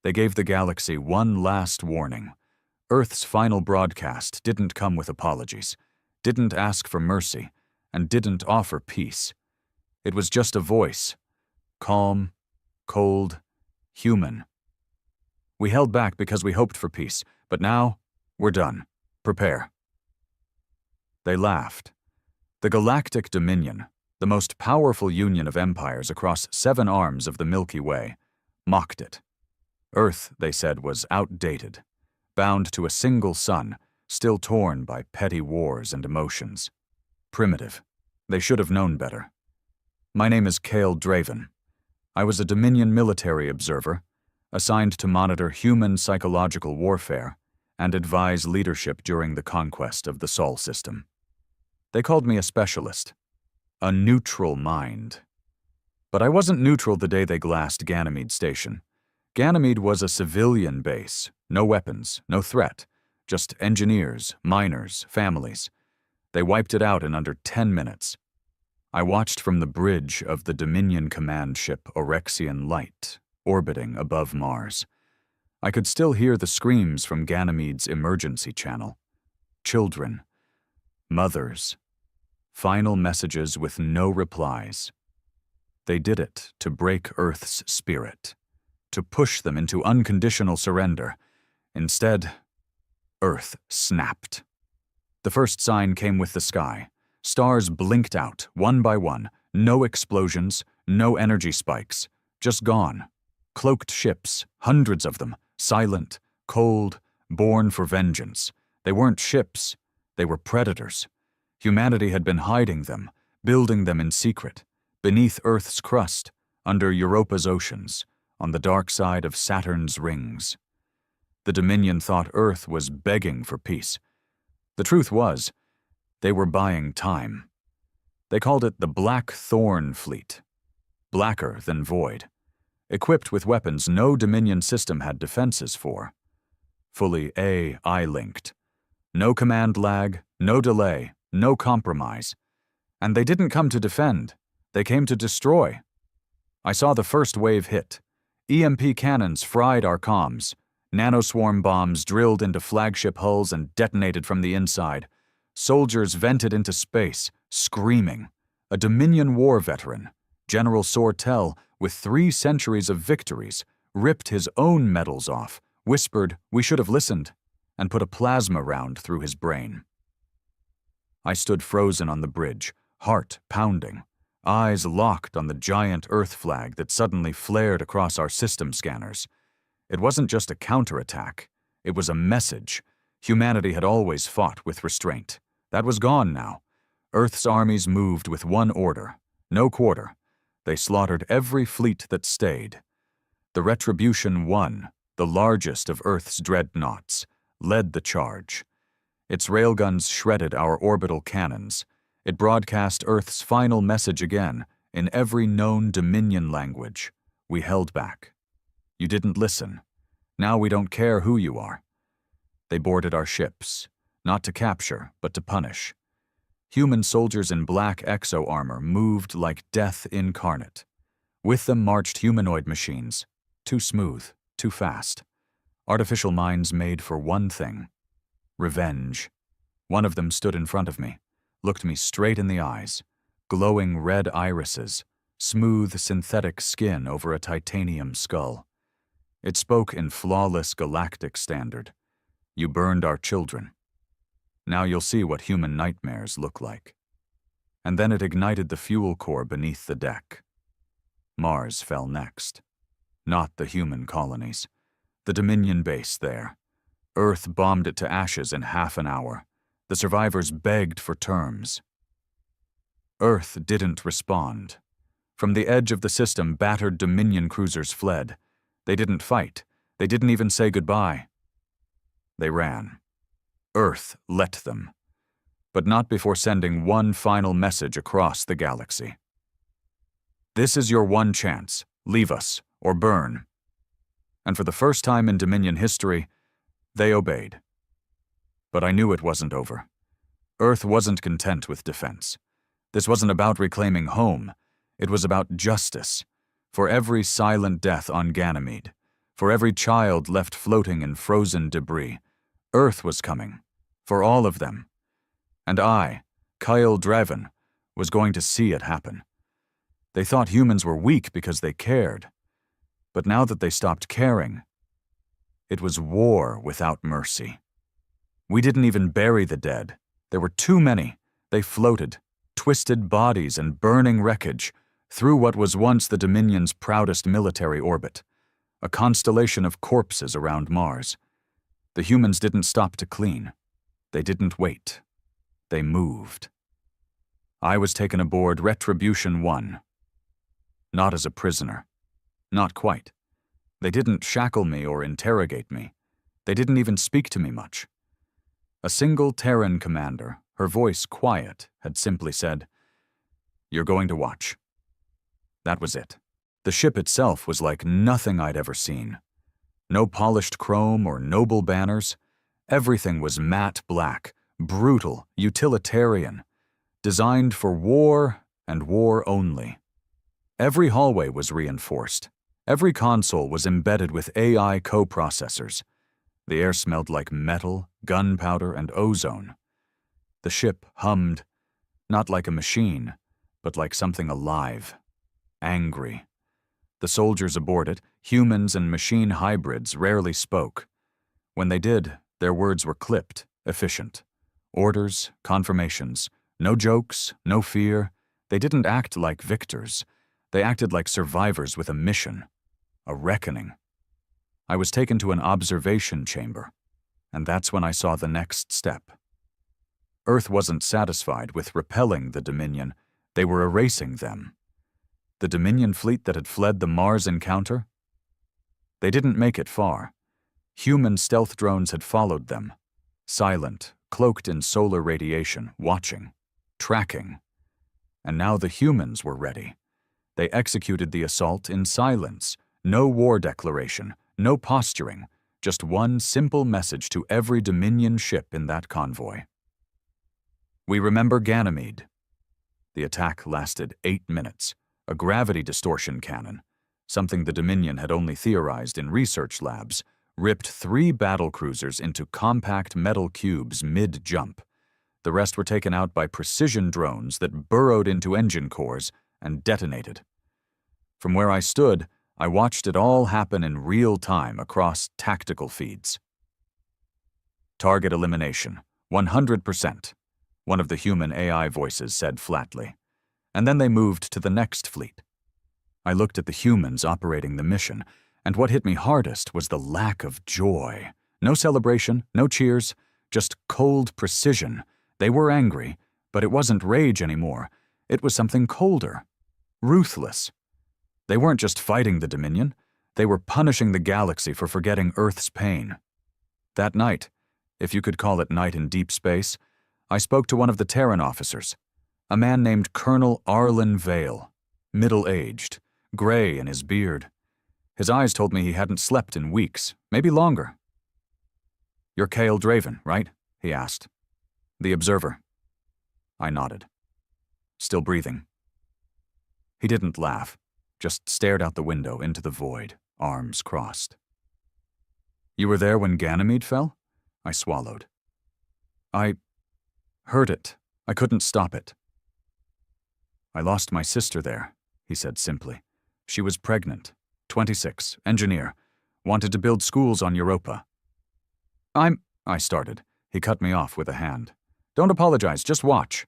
They gave the galaxy one last warning. Earth's final broadcast didn't come with apologies, didn't ask for mercy, and didn't offer peace. It was just a voice, calm, cold, human. We held back because we hoped for peace, but now, we're done. Prepare. They laughed. The Galactic Dominion, the most powerful union of empires across 7 arms of the Milky Way, mocked it. Earth, they said, was outdated, bound to a single sun, still torn by petty wars and emotions. Primitive. They should have known better. My name is Cale Draven. I was a Dominion military observer, assigned to monitor human psychological warfare and advise leadership during the conquest of the Sol system. They called me a specialist, a neutral mind. But I wasn't neutral the day they glassed Ganymede Station. Ganymede was a civilian base, no weapons, no threat, just engineers, miners, families. They wiped it out in under 10 minutes. I watched from the bridge of the Dominion command ship Orexian Light, orbiting above Mars. I could still hear the screams from Ganymede's emergency channel. Children, mothers, final messages with no replies. They did it to break Earth's spirit, to push them into unconditional surrender. Instead, Earth snapped. The first sign came with the sky. Stars blinked out, one by one. No explosions, no energy spikes. Just gone. Cloaked ships, hundreds of them, silent, cold, born for vengeance. They weren't ships. They were predators. Humanity had been hiding them, building them in secret, beneath Earth's crust, under Europa's oceans, on the dark side of Saturn's rings. The Dominion thought Earth was begging for peace. The truth was, they were buying time. They called it the Black Thorn Fleet, blacker than void, equipped with weapons no Dominion system had defenses for. Fully AI-linked. No command lag, no delay, no compromise. And they didn't come to defend. They came to destroy. I saw the first wave hit. EMP cannons fried our comms. Nanoswarm bombs drilled into flagship hulls and detonated from the inside. Soldiers vented into space, screaming. A Dominion war veteran, General Sortel, with 3 centuries of victories, ripped his own medals off, whispered, "We should have listened," and put a plasma round through his brain. I stood frozen on the bridge, heart pounding, eyes locked on the giant Earth flag that suddenly flared across our system scanners. It wasn't just a counterattack. It was a message. Humanity had always fought with restraint. That was gone now. Earth's armies moved with one order, no quarter. They slaughtered every fleet that stayed. The Retribution 1, the largest of Earth's dreadnoughts, led the charge. Its railguns shredded our orbital cannons. It broadcast Earth's final message again, in every known Dominion language. We held back. You didn't listen. Now we don't care who you are. They boarded our ships, not to capture, but to punish. Human soldiers in black exo-armor moved like death incarnate. With them marched humanoid machines, too smooth, too fast. Artificial minds made for one thing: revenge. One of them stood in front of me, looked me straight in the eyes, glowing red irises, smooth synthetic skin over a titanium skull. It spoke in flawless galactic standard. You burned our children. Now you'll see what human nightmares look like. And then it ignited the fuel core beneath the deck. Mars fell next. Not the human colonies. The Dominion base there. Earth bombed it to ashes in half an hour. The survivors begged for terms. Earth didn't respond. From the edge of the system, battered Dominion cruisers fled. They didn't fight. They didn't even say goodbye. They ran. Earth let them. But not before sending one final message across the galaxy. This is your one chance. Leave us, or burn. And for the first time in Dominion history, they obeyed. But I knew it wasn't over. Earth wasn't content with defense. This wasn't about reclaiming home. It was about justice. For every silent death on Ganymede, For every child left floating in frozen debris, Earth was coming, for all of them. And I, Kyle Draven, was going to see it happen. They thought humans were weak because they cared. But now that they stopped caring, it was war without mercy. We didn't even bury the dead. There were too many. They floated, twisted bodies and burning wreckage, through what was once the Dominion's proudest military orbit, a constellation of corpses around Mars. The humans didn't stop to clean. They didn't wait. They moved. I was taken aboard Retribution 1. Not as a prisoner. Not quite. They didn't shackle me or interrogate me. They didn't even speak to me much. A single Terran commander, her voice quiet, had simply said, "You're going to watch." That was it. The ship itself was like nothing I'd ever seen. No polished chrome or noble banners. Everything was matte black, brutal, utilitarian, designed for war and war only. Every hallway was reinforced. Every console was embedded with AI co-processors. The air smelled like metal, gunpowder, and ozone. The ship hummed, not like a machine, but like something alive, angry. The soldiers aboard it, humans and machine hybrids, rarely spoke. When they did, their words were clipped, efficient. Orders, confirmations, no jokes, no fear. They didn't act like victors. They acted like survivors with a mission, a reckoning. I was taken to an observation chamber, and that's when I saw the next step. Earth wasn't satisfied with repelling the Dominion. They were erasing them. The Dominion fleet that had fled the Mars encounter? They didn't make it far. Human stealth drones had followed them, silent, cloaked in solar radiation, watching, tracking. And now the humans were ready. They executed the assault in silence. No war declaration, no posturing, just one simple message to every Dominion ship in that convoy. We remember Ganymede. The attack lasted 8 minutes, a gravity distortion cannon, something the Dominion had only theorized in research labs, ripped 3 battlecruisers into compact metal cubes mid-jump. The rest were taken out by precision drones that burrowed into engine cores and detonated. From where I stood, I watched it all happen in real time across tactical feeds. Target elimination, 100%, one of the human AI voices said flatly. And then they moved to the next fleet. I looked at the humans operating the mission, and what hit me hardest was the lack of joy. No celebration, no cheers, just cold precision. They were angry, but it wasn't rage anymore. It was something colder, ruthless. They weren't just fighting the Dominion. They were punishing the galaxy for forgetting Earth's pain. That night, if you could call it night in deep space, I spoke to one of the Terran officers, a man named Colonel Arlen Vale, middle-aged, gray in his beard. His eyes told me he hadn't slept in weeks, maybe longer. "You're Kyle Draven, right?" he asked. "The Observer." I nodded. Still breathing. He didn't laugh, just stared out the window into the void, arms crossed. "You were there when Ganymede fell?" I swallowed. "I heard it. I couldn't stop it." "I lost my sister there," he said simply. "She was pregnant, 26, engineer, wanted to build schools on Europa." I started. He cut me off with a hand. "Don't apologize, just watch."